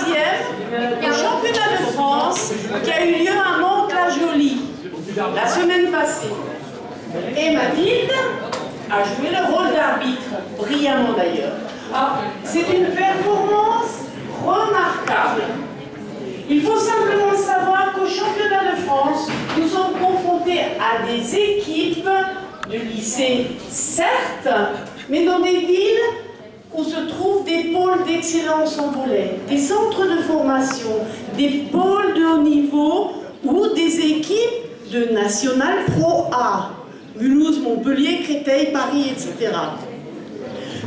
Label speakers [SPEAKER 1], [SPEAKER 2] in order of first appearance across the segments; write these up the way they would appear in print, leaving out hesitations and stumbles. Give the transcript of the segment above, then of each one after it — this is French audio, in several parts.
[SPEAKER 1] 3e au championnat de France qui a eu lieu à Mantes-la-Jolie la semaine passée. Et Mathilde a joué le rôle d'arbitre, brillamment d'ailleurs. C'est une performance remarquable. Il faut simplement savoir qu'au championnat de France, nous sommes confrontés à des équipes de lycée, certes, mais dans des villes où se trouvent des pôles d'excellence en volley, des centres de formation, des pôles de haut niveau ou des équipes de National Pro A, Mulhouse, Montpellier, Créteil, Paris, etc.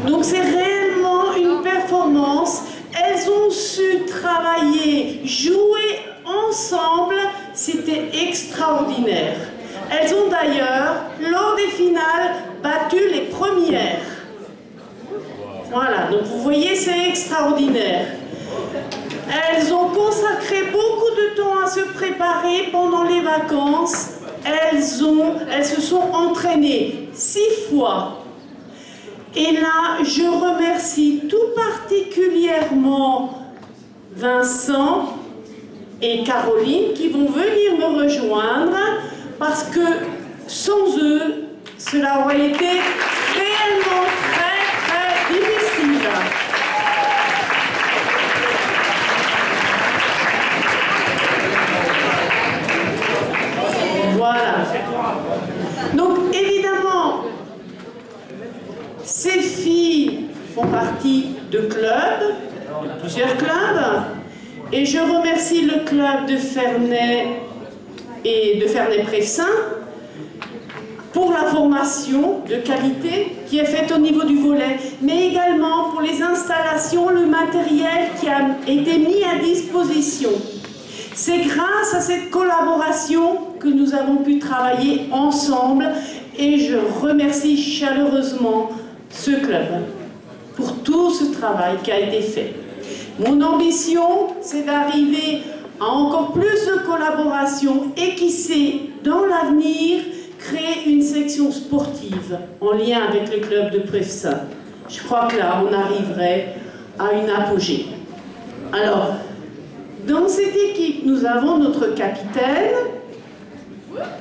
[SPEAKER 1] Donc c'est réellement une performance. Elles ont su travailler, jouer ensemble, c'était extraordinaire. Elles ont d'ailleurs, lors des finales, battu les premières. Voilà, donc vous voyez, c'est extraordinaire. Elles ont consacré beaucoup de temps à se préparer pendant les vacances. Elles se sont entraînées 6 fois. Et là, je remercie tout particulièrement Vincent et Caroline qui vont venir me rejoindre parce que sans eux, cela aurait été réellement très difficile. Voilà. Donc évidemment, ces filles font partie de clubs, de plusieurs clubs, et je remercie le club de Ferney et de Ferney-Pressin pour la formation de qualité qui est faite au niveau du volley, mais également pour les installations, le matériel qui a été mis à disposition. C'est grâce à cette collaboration que nous avons pu travailler ensemble et je remercie chaleureusement ce club pour tout ce travail qui a été fait. Mon ambition, c'est d'arriver à encore plus de collaboration et qui sait, dans l'avenir, créer une section sportive en lien avec le club de Pressin. Je crois que là, on arriverait à une apogée. Alors, dans cette équipe, nous avons notre capitaine,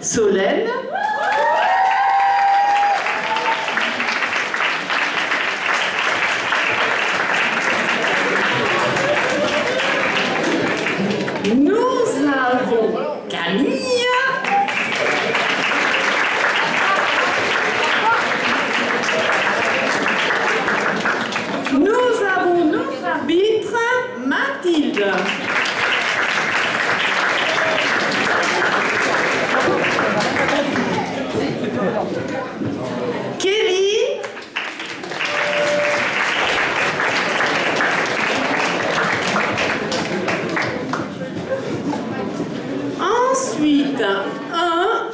[SPEAKER 1] Solène. Nous avons Camille. Nous avons notre arbitre, Mathilde. Kelly. Ensuite,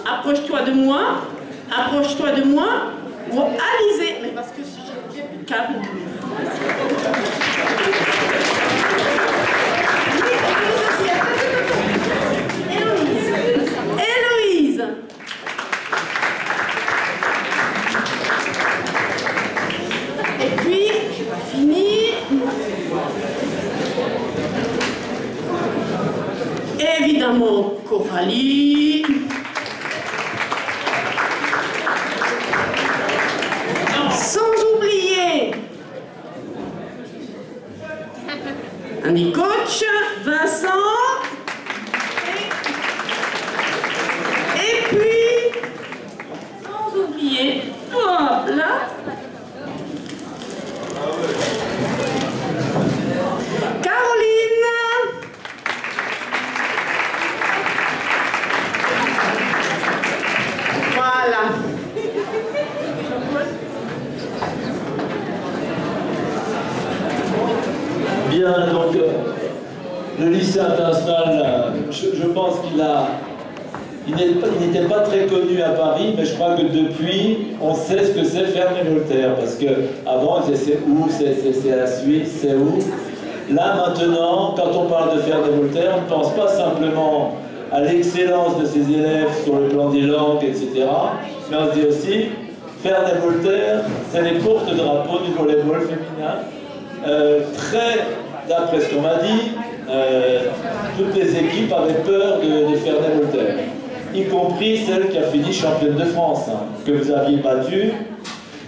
[SPEAKER 1] approche-toi de moi. Approche-toi de moi. Alizé. Mais parce que j'ai plus de câble. Héloïse. Et puis, je vais finir. Évidemment, Coralie. Sans oublier un des coachs, Vincent. Et puis, sans oublier, hop là, Caroline. Voilà.
[SPEAKER 2] Bien, donc le lycée international, je pense il n'était pas très connu à Paris, mais je crois que depuis, on sait ce que c'est Ferney-Voltaire, parce qu'avant, on disait c'est où, c'est la Suisse, c'est où. Là, maintenant, quand on parle de Ferney-Voltaire, on ne pense pas simplement à l'excellence de ses élèves sur le plan des langues, etc. Mais on se dit aussi, Ferney-Voltaire, c'est les porte-drapeaux du volleyball féminin, très d'après ce qu'on m'a dit, toutes les équipes avaient peur de Ferney-Voltaire, y compris celle qui a fini championne de France, hein, que vous aviez battue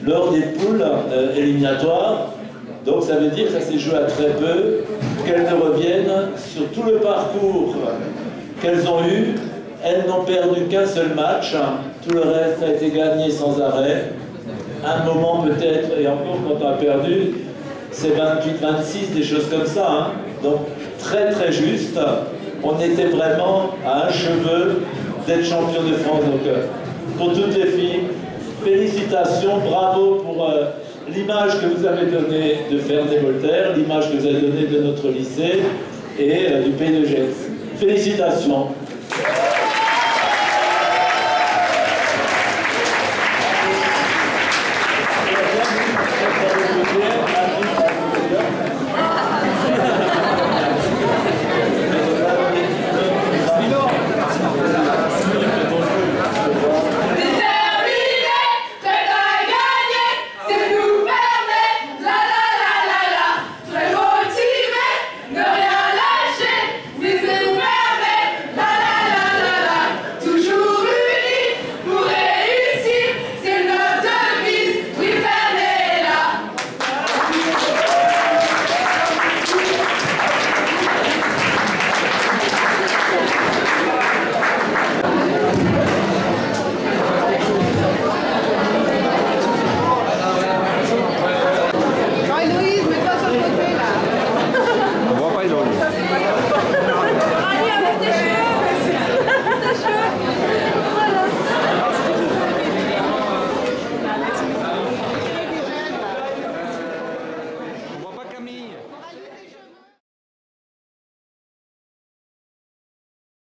[SPEAKER 2] lors des poules éliminatoires. Donc ça veut dire que ça s'est joué à très peu, qu'elles ne reviennent sur tout le parcours qu'elles ont eu. Elles n'ont perdu qu'un seul match, tout le reste a été gagné sans arrêt. Un moment peut-être, et encore quand on a perdu, c'est 28-26, des choses comme ça. Hein. Donc très très juste. On était vraiment à un cheveu d'être champion de France. Donc pour toutes les filles, félicitations, bravo pour l'image que vous avez donnée de Ferney-Voltaire, l'image que vous avez donnée de notre lycée et du pays de Gex. Félicitations.